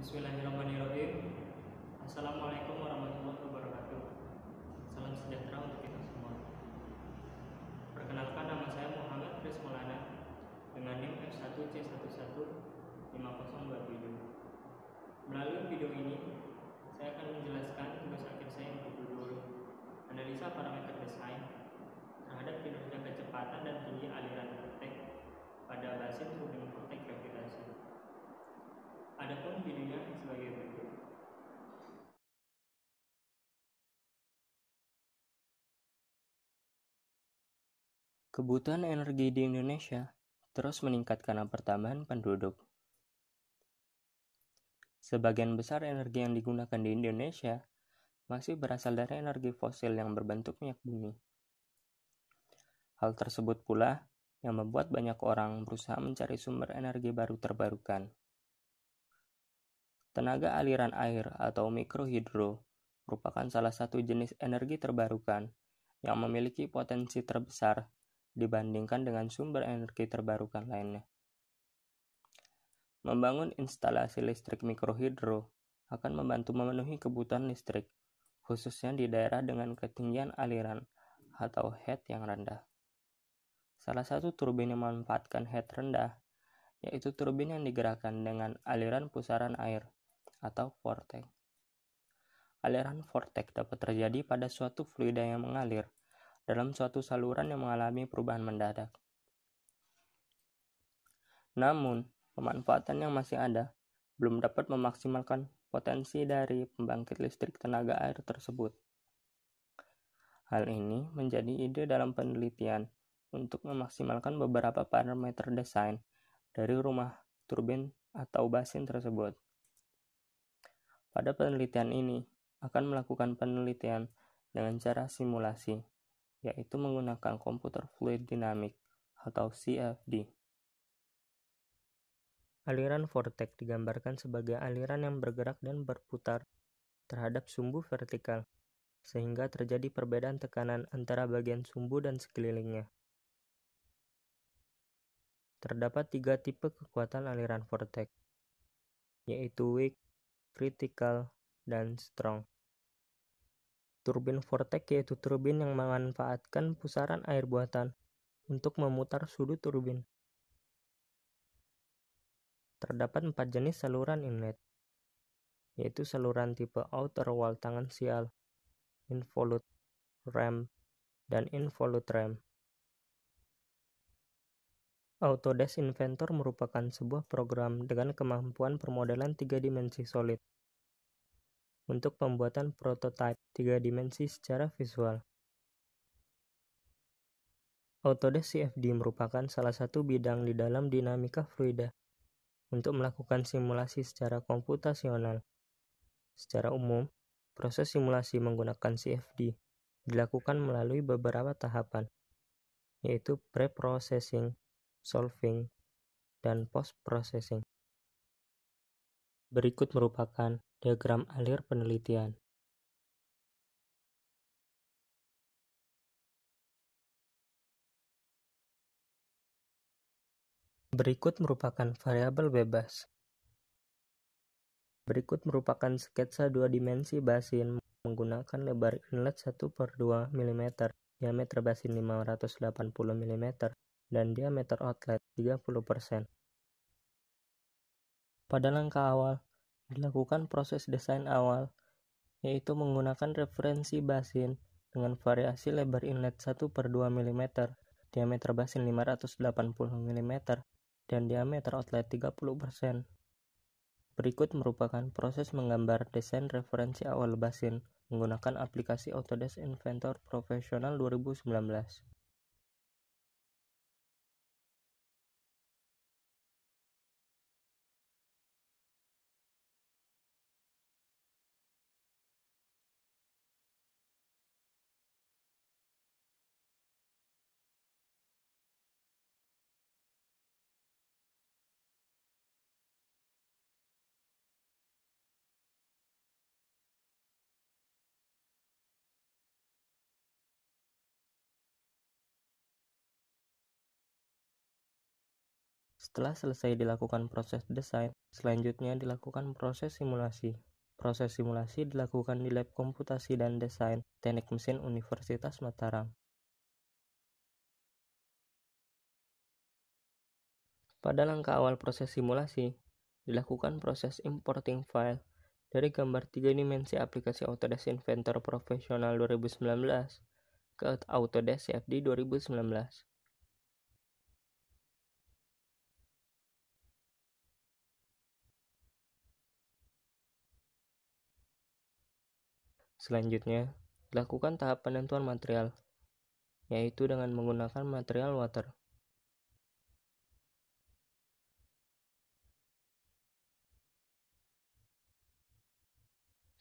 Bismillahirrahmanirrahim. Assalamualaikum warahmatullahi wabarakatuh. Salam sejahtera untuk kita semua. Perkenalkan, nama saya Muhammad Kris Maulana dengan NIM F1C115027. Melalui video ini, saya akan menjelaskan tugas akhir saya yang berjudul Analisa Parameter Desain terhadap kinerja kecepatan dan tinggi aliran Vortex pada basin turbin Vortex gravitasi. Adapun videonya sebagai berikut. Kebutuhan energi di Indonesia terus meningkat karena pertambahan penduduk. Sebagian besar energi yang digunakan di Indonesia masih berasal dari energi fosil yang berbentuk minyak bumi. Hal tersebut pula yang membuat banyak orang berusaha mencari sumber energi baru terbarukan. Tenaga aliran air atau mikrohidro merupakan salah satu jenis energi terbarukan yang memiliki potensi terbesar dibandingkan dengan sumber energi terbarukan lainnya. Membangun instalasi listrik mikrohidro akan membantu memenuhi kebutuhan listrik, khususnya di daerah dengan ketinggian aliran atau head yang rendah. Salah satu turbin yang memanfaatkan head rendah yaitu turbin yang digerakkan dengan aliran pusaran air atau vortex. Aliran vortex dapat terjadi pada suatu fluida yang mengalir dalam suatu saluran yang mengalami perubahan mendadak. Namun, pemanfaatan yang masih ada belum dapat memaksimalkan potensi dari pembangkit listrik tenaga air tersebut. Hal ini menjadi ide dalam penelitian untuk memaksimalkan beberapa parameter desain dari rumah turbin atau basin tersebut. Pada penelitian ini, akan melakukan penelitian dengan cara simulasi, yaitu menggunakan komputer fluid dynamic atau CFD. Aliran vortex digambarkan sebagai aliran yang bergerak dan berputar terhadap sumbu vertikal, sehingga terjadi perbedaan tekanan antara bagian sumbu dan sekelilingnya. Terdapat 3 tipe kekuatan aliran vortex, yaitu weak, critical, dan strong. Turbin vortex yaitu turbin yang memanfaatkan pusaran air buatan untuk memutar sudut turbin. Terdapat 4 jenis saluran inlet, yaitu saluran tipe outer wall tangensial, involute ram, dan involute ram. Autodesk Inventor merupakan sebuah program dengan kemampuan permodelan 3 dimensi solid untuk pembuatan prototipe 3 dimensi secara visual. Autodesk CFD merupakan salah satu bidang di dalam dinamika fluida untuk melakukan simulasi secara komputasional. Secara umum, proses simulasi menggunakan CFD dilakukan melalui beberapa tahapan, yaitu pre-processing, solving, dan post-processing. Berikut merupakan diagram alir penelitian. Berikut merupakan variabel bebas. Berikut merupakan sketsa 2 dimensi basin menggunakan lebar inlet 1/2 mm, diameter basin 580 mm, dan diameter outlet 30%. Pada langkah awal, dilakukan proses desain awal, yaitu menggunakan referensi basin dengan variasi lebar inlet 1/2 mm, diameter basin 580 mm, dan diameter outlet 30%. Berikut merupakan proses menggambar desain referensi awal basin menggunakan aplikasi Autodesk Inventor Professional 2019. Setelah selesai dilakukan proses desain, selanjutnya dilakukan proses simulasi. Proses simulasi dilakukan di Lab Komputasi dan Desain Teknik Mesin Universitas Mataram. Pada langkah awal proses simulasi, dilakukan proses importing file dari gambar 3 dimensi aplikasi Autodesk Inventor Professional 2019 ke Autodesk CFD 2019. Selanjutnya, dilakukan tahap penentuan material, yaitu dengan menggunakan material water.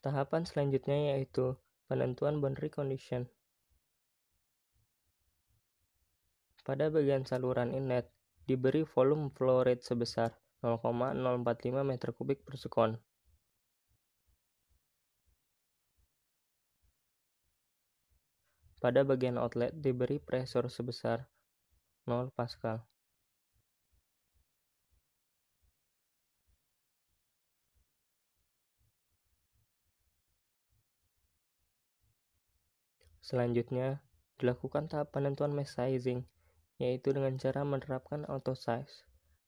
Tahapan selanjutnya yaitu penentuan boundary condition. Pada bagian saluran inlet, diberi volume flow rate sebesar 0,045 meter kubik per sekon. Pada bagian outlet diberi pressure sebesar 0 Pascal. Selanjutnya, dilakukan tahap penentuan mesh sizing, yaitu dengan cara menerapkan auto size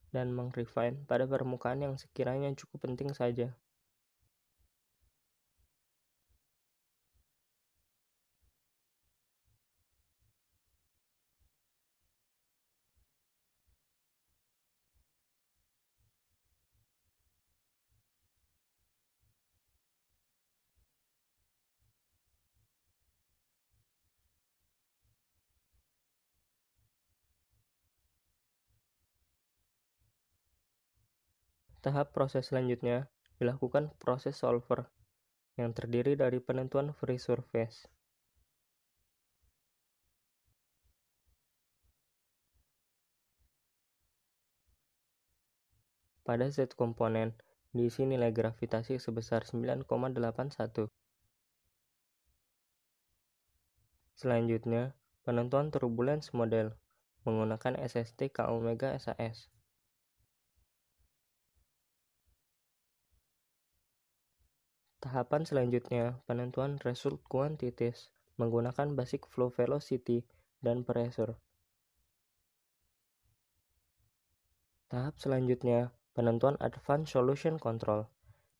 dan meng-refine pada permukaan yang sekiranya cukup penting saja. Tahap proses selanjutnya dilakukan proses solver yang terdiri dari penentuan free surface. Pada Z komponen, diisi nilai gravitasi sebesar 9,81. Selanjutnya, penentuan turbulence model menggunakan SST K omega SAS. Tahapan selanjutnya, penentuan result quantities menggunakan basic flow velocity dan pressure. Tahap selanjutnya, penentuan advanced solution control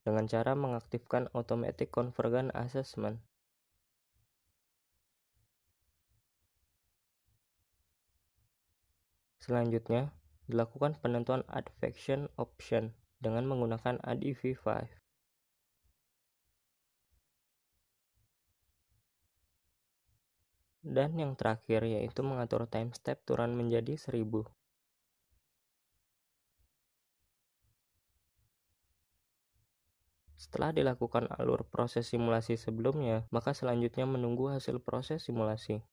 dengan cara mengaktifkan automatic convergence assessment. Selanjutnya, dilakukan penentuan advection option dengan menggunakan ADV5. Dan yang terakhir yaitu mengatur time step turun menjadi 1000. Setelah dilakukan alur proses simulasi sebelumnya, maka selanjutnya menunggu hasil proses simulasi.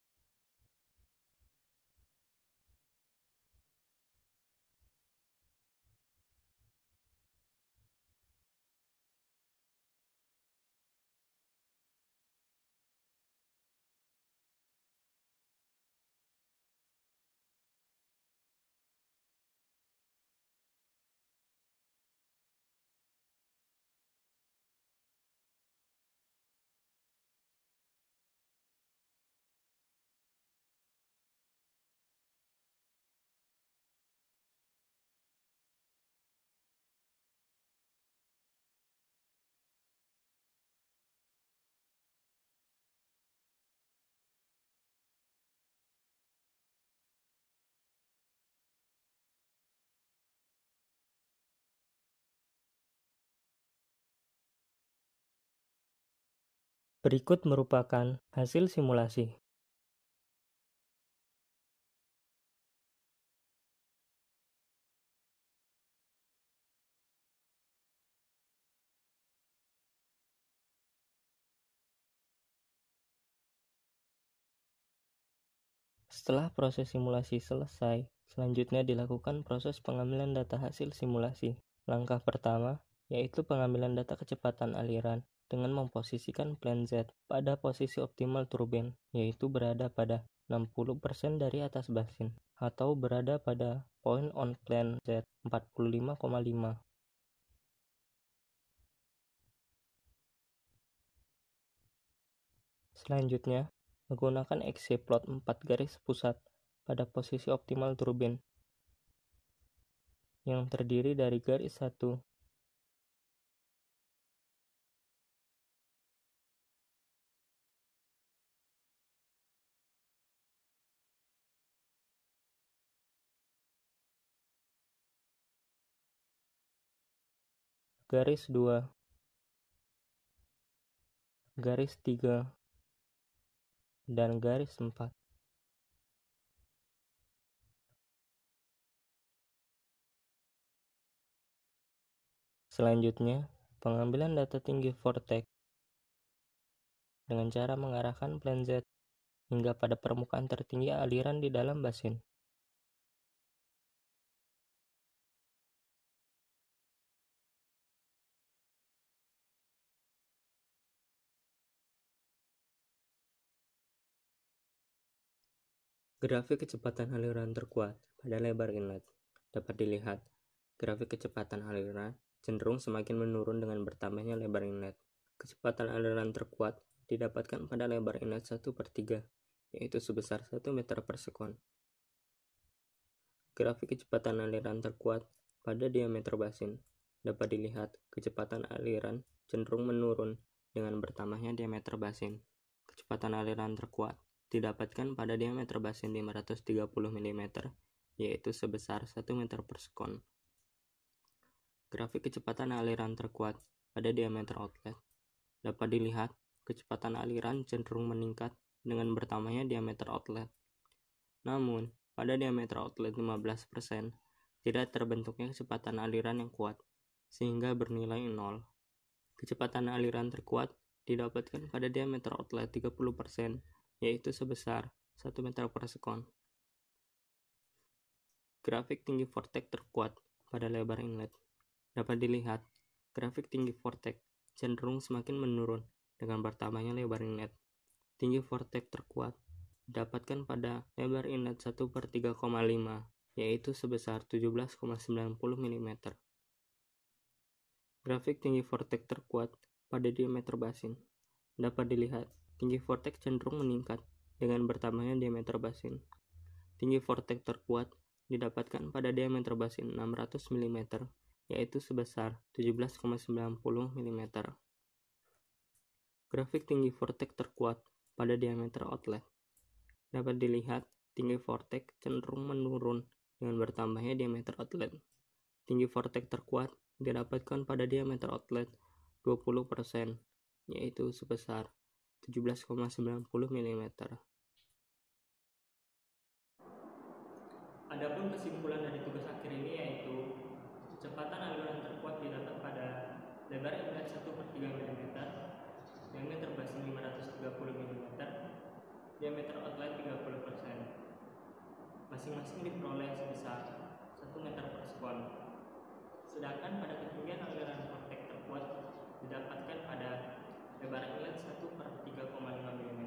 Berikut merupakan hasil simulasi. Setelah proses simulasi selesai, selanjutnya dilakukan proses pengambilan data hasil simulasi. Langkah pertama, yaitu pengambilan data kecepatan aliran dengan memposisikan plan Z pada posisi optimal turbin, yaitu berada pada 60% dari atas basin. atau berada pada point on plane Z 45,5. Selanjutnya, menggunakan XY plot 4 garis pusat pada posisi optimal turbin yang terdiri dari garis 1, garis 2, garis 3, dan garis 4. Selanjutnya, pengambilan data tinggi vortex dengan cara mengarahkan plane Z hingga pada permukaan tertinggi aliran di dalam basin. Grafik kecepatan aliran terkuat pada lebar inlet dapat dilihat. Grafik kecepatan aliran cenderung semakin menurun dengan bertambahnya lebar inlet. Kecepatan aliran terkuat didapatkan pada lebar inlet 1/3, yaitu sebesar 1 meter per sekon. Grafik kecepatan aliran terkuat pada diameter basin dapat dilihat. Kecepatan aliran cenderung menurun dengan bertambahnya diameter basin. Kecepatan aliran terkuat didapatkan pada diameter basin 530 mm, yaitu sebesar 1 meter per sekon. Grafik kecepatan aliran terkuat pada diameter outlet dapat dilihat. Kecepatan aliran cenderung meningkat dengan bertambahnya diameter outlet. Namun, pada diameter outlet 15%, tidak terbentuknya kecepatan aliran yang kuat, sehingga bernilai 0. Kecepatan aliran terkuat didapatkan pada diameter outlet 30%, yaitu sebesar 1 meter per sekon. Grafik tinggi vortex terkuat pada lebar inlet dapat dilihat. Grafik tinggi vortex cenderung semakin menurun dengan bertambahnya lebar inlet. Tinggi vortex terkuat didapatkan pada lebar inlet 1/3,5, yaitu sebesar 17,90 mm. Grafik tinggi vortex terkuat pada diameter basin dapat dilihat. Tinggi vortex cenderung meningkat dengan bertambahnya diameter basin. Tinggi vortex terkuat didapatkan pada diameter basin 600 mm, yaitu sebesar 17,90 mm. Grafik tinggi vortex terkuat pada diameter outlet dapat dilihat. Tinggi vortex cenderung menurun dengan bertambahnya diameter outlet. Tinggi vortex terkuat didapatkan pada diameter outlet 20%, yaitu sebesar 17,90 mm. Adapun kesimpulan dari tugas akhir ini yaitu kecepatan aliran terkuat didapat pada lebar inlet 1/3 mm, diameter basin 530 mm, diameter outlet 30%. Masing-masing diperoleh sebesar 1 meter per sekon. Sedangkan pada ketinggian aliran vortex terkuat didapatkan pada lebar inlet 1/3,5 mm,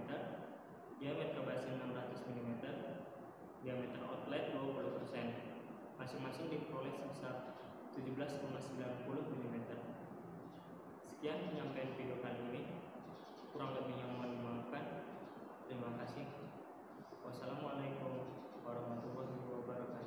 diameter basin 600 mm, diameter outlet 20%. Masing-masing diperoleh sebesar 17,90 mm. Sekian penyampaian video kali ini. Kurang lebihnya mohon dimaafkan. Terima kasih. Wassalamualaikum warahmatullahi wabarakatuh.